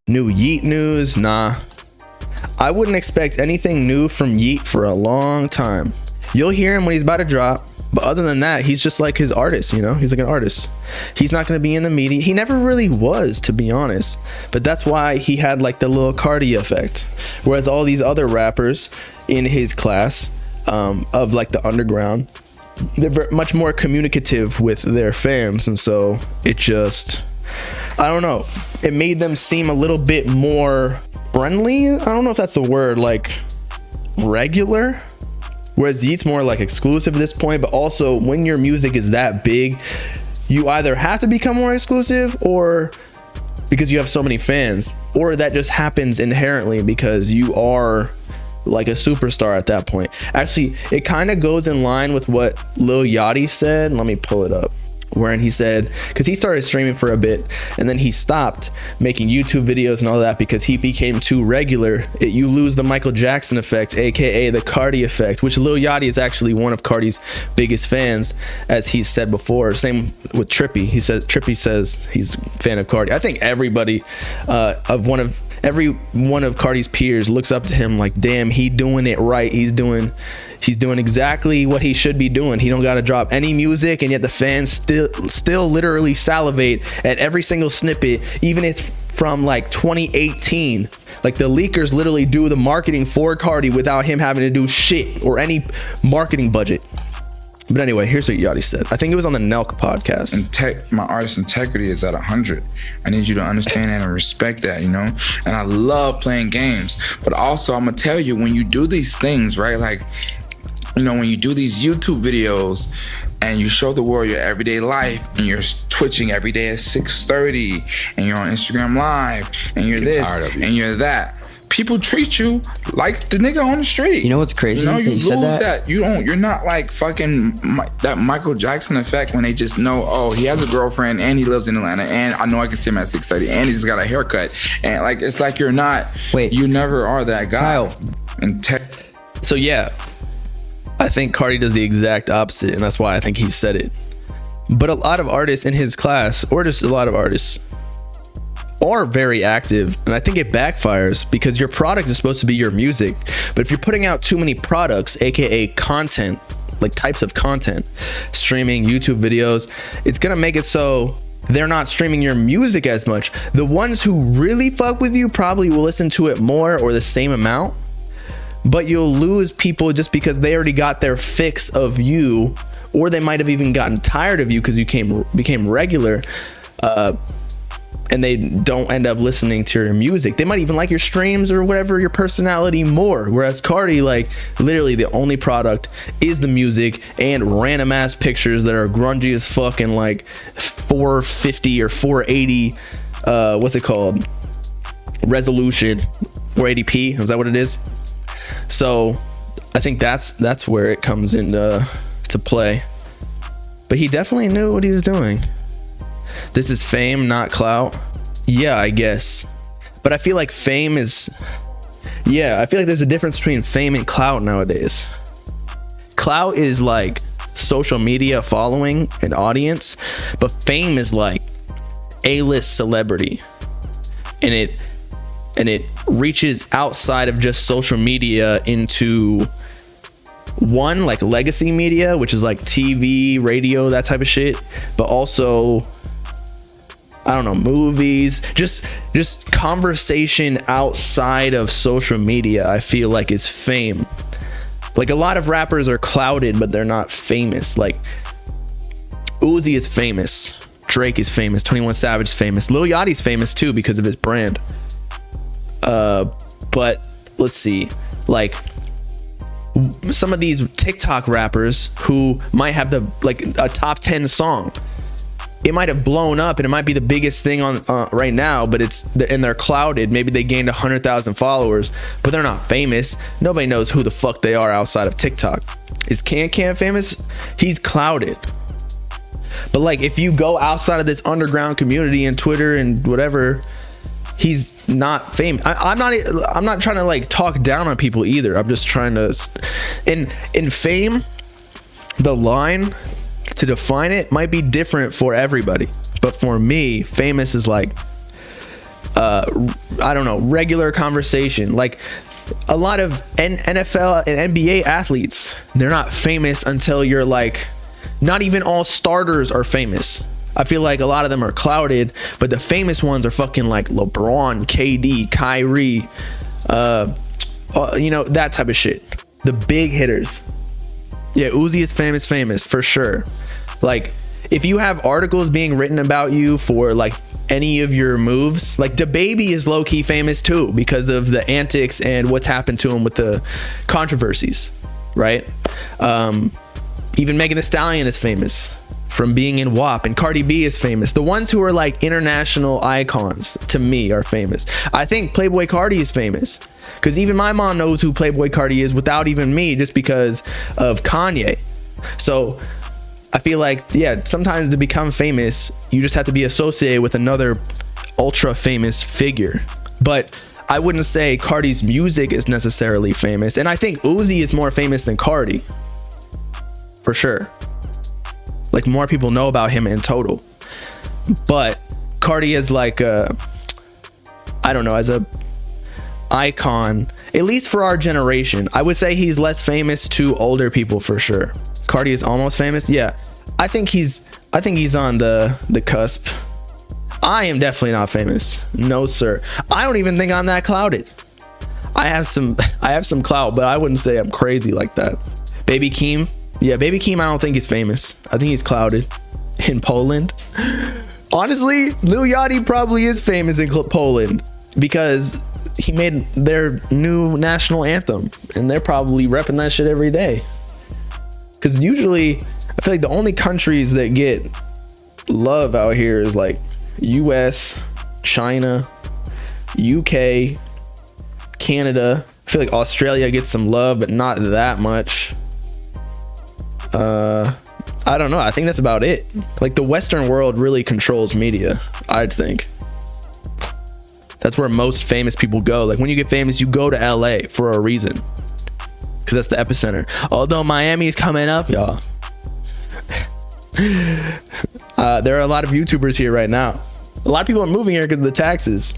New Yeet news? Nah. I wouldn't expect anything new from Yeet for a long time. You'll hear him when he's about to drop, but other than that, he's just like his artist, you know? He's like an artist. He's not going to be in the media. He never really was, to be honest. But that's why he had like the little Carti effect. Whereas all these other rappers in his class of like the underground, they're much more communicative with their fans. And so it just, I don't know. It made them seem a little bit more friendly. I don't know if that's the word, like regular. Whereas Yeet's more like exclusive at this point, but also when your music is that big, you either have to become more exclusive or because you have so many fans, or that just happens inherently because you are like a superstar at that point. Actually, it kind of goes in line with what Lil Yachty said. Let me pull it up. Wherein he said, because he started streaming for a bit and then he stopped making YouTube videos and all that because he became too regular. You lose the Michael Jackson effect, aka the Carti effect, which Lil Yachty is actually one of Carti's biggest fans, as he said before. Same with Trippie. Trippie says he's a fan of Carti. I think everybody every one of Carti's peers looks up to him like, damn, he doing it right. He's doing exactly what he should be doing. He don't got to drop any music, and yet the fans still literally salivate at every single snippet, even if it's from like 2018. Like the leakers literally do the marketing for Carti without him having to do shit or any marketing budget. But anyway, here's what Yachty said. I think it was on the Nelk podcast. My artist integrity is at 100. I need you to understand that and respect that, you know? And I love playing games. But also, I'm going to tell you, when you do these things, right? Like, you know, when you do these YouTube videos and you show the world your everyday life and you're twitching every day at 6:30 and you're on Instagram Live and you're this and you're that, people treat you like the nigga on the street. You know what's crazy? You know, you lose that. You're not like fucking that Michael Jackson effect when they just know, oh, he has a girlfriend and he lives in Atlanta and I know I can see him at 6:30 and he's got a haircut. And like, it's like you're not, you never are that guy. Kyle. So yeah, I think Carti does the exact opposite, and that's why I think he said it. But a lot of artists in his class, or just a lot of artists, are very active, and I think it backfires because your product is supposed to be your music. But if you're putting out too many products, aka content, like types of content, streaming, YouTube videos, it's gonna make it so they're not streaming your music as much. The ones who really fuck with you probably will listen to it more or the same amount, but you'll lose people just because they already got their fix of you, or they might have even gotten tired of you because you became regular, and they don't end up listening to your music. They might even like your streams or whatever, your personality more. Whereas Carti, like, literally the only product is the music and random ass pictures that are grungy as fuck and like 450 or 480, what's it called? Resolution, 480p, is that what it is? So I think that's where it comes into play. But he definitely knew what he was doing. This is fame, not clout. Yeah, I guess. But I feel like fame is... Yeah, I feel like there's a difference between fame and clout nowadays. Clout is like social media following and audience, but fame is like A-list celebrity. And it reaches outside of just social media into one, like legacy media, which is like TV, radio, that type of shit, but also, I don't know, movies, just conversation outside of social media. I feel like is fame. Like a lot of rappers are clouded, but they're not famous. Like Uzi is famous, Drake is famous, 21 Savage is famous, Lil Yachty's famous too because of his brand. But let's see, like some of these TikTok rappers who might have a top 10 song, it might have blown up and it might be the biggest thing on right now, but they're clouded. Maybe they gained 100,000 followers, but they're not famous. Nobody knows who the fuck they are outside of TikTok. Is Can famous? He's clouded. But like, if you go outside of this underground community and Twitter and whatever, he's not famous. I'm not trying to like talk down on people either. I'm just trying to, in fame, the line to define it might be different for everybody. But for me, famous is like I don't know, regular conversation. Like a lot of NFL and NBA athletes, they're not famous until you're like, not even all starters are famous. I feel like a lot of them are clouded, but the famous ones are fucking like LeBron, KD, Kyrie, you know, that type of shit. The big hitters. Yeah, Uzi is famous for sure. Like, if you have articles being written about you for like any of your moves, like DaBaby is low-key famous too because of the antics and what's happened to him with the controversies, right? Even Megan Thee Stallion is famous from being in WAP, and Cardi B is famous. The ones who are like international icons to me are famous. I think Playboi Carti is famous because even my mom knows who Playboi Carti is without even me, just because of Kanye. So I feel like, yeah, sometimes to become famous, you just have to be associated with another ultra famous figure. But I wouldn't say Carti's music is necessarily famous. And I think Uzi is more famous than Carti, for sure. Like, more people know about him in total. But Carti is like a, I don't know, as a icon, at least for our generation. I would say he's less famous to older people for sure. Carti is almost famous. Yeah, I think he's on the cusp. I am definitely not famous. No, sir. I don't even think I'm that clouded. I have some clout, but I wouldn't say I'm crazy like that. Baby Keem. Yeah, Baby Keem, I don't think he's famous. I think he's clouded in Poland. Honestly, Lil Yachty probably is famous in Poland because he made their new national anthem and they're probably repping that shit every day. Because usually, I feel like the only countries that get love out here is like US, China, UK, Canada. I feel like Australia gets some love, but not that much. I don't know. I think that's about it. Like, the Western world really controls media, I'd think. That's where most famous people go. Like, when you get famous, you go to LA for a reason, because that's the epicenter. Although Miami's coming up, y'all. There are a lot of YouTubers here right now. A lot of people are moving here because of the taxes.